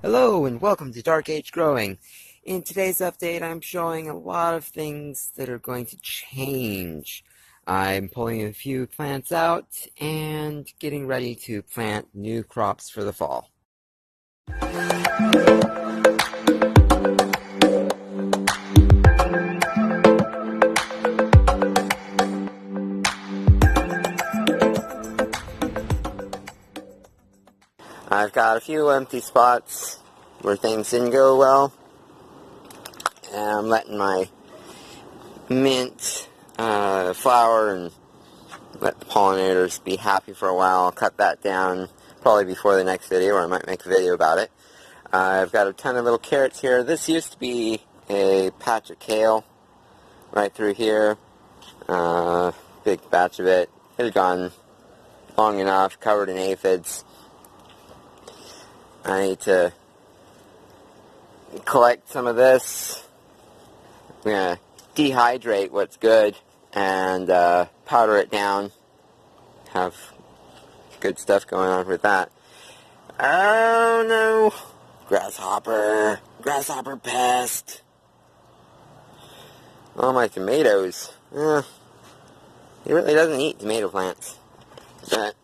Hello and welcome to Dark Age Growing. In today's update, I'm showing a lot of things that are going to change. I'm pulling a few plants out and getting ready to plant new crops for the fall. I've got a few empty spots where things didn't go well, and I'm letting my mint flower and let the pollinators be happy for a while. I'll cut that down probably before the next video, or I might make a video about it. I've got a ton of little carrots here. This used to be a patch of kale right through here. Big batch of it. It had gone long enough, covered in aphids. I need to collect some of this. I'm going to dehydrate what's good and powder it down. Have good stuff going on with that. Oh no! Grasshopper! Grasshopper pest! Oh, my tomatoes. He really doesn't eat tomato plants. But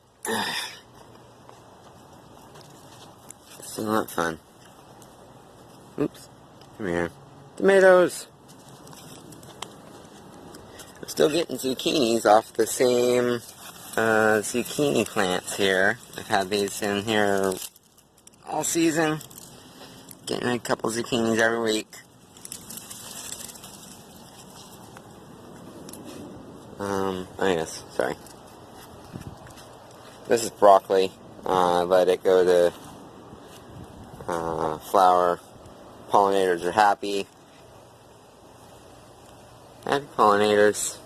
still not fun. Oops. Come here. Tomatoes! I'm still getting zucchinis off the same zucchini plants here. I've had these in here all season. Getting a couple zucchinis every week. Sorry. This is broccoli. Let it go to flower. Pollinators are happy. Happy pollinators.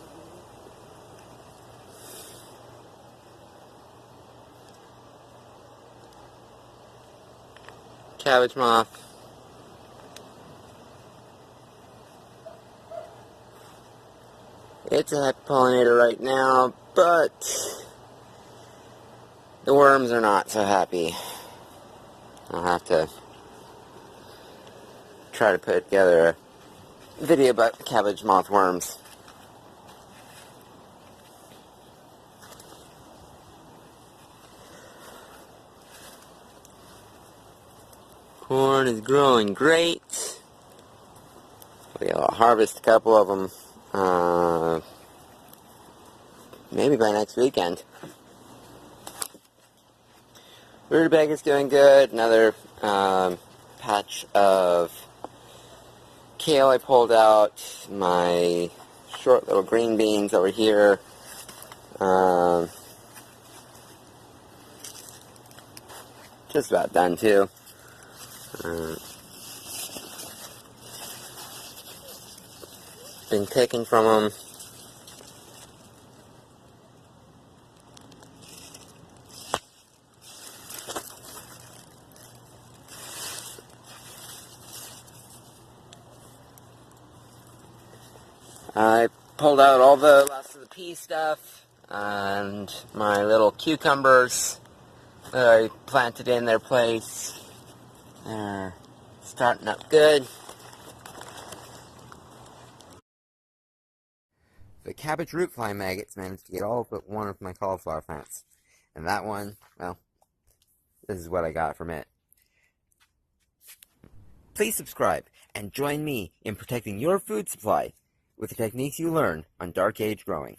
Cabbage moth. It's a happy pollinator right now, but the worms are not so happy. I'll have to try to put together a video about the cabbage moth worms. Corn is growing great. We'll harvest a couple of them maybe by next weekend. Rutabaga is doing good. Another patch of kale I pulled out. My short little green beans over here. Just about done too. Been picking from them. I pulled out all the last of the pea stuff and my little cucumbers that I planted in their place. They're starting up good. The cabbage root fly maggots managed to get all but one of my cauliflower plants. And that one, well, this is what I got from it. Please subscribe and join me in protecting your food supply with the techniques you learn on Dark Age Growing.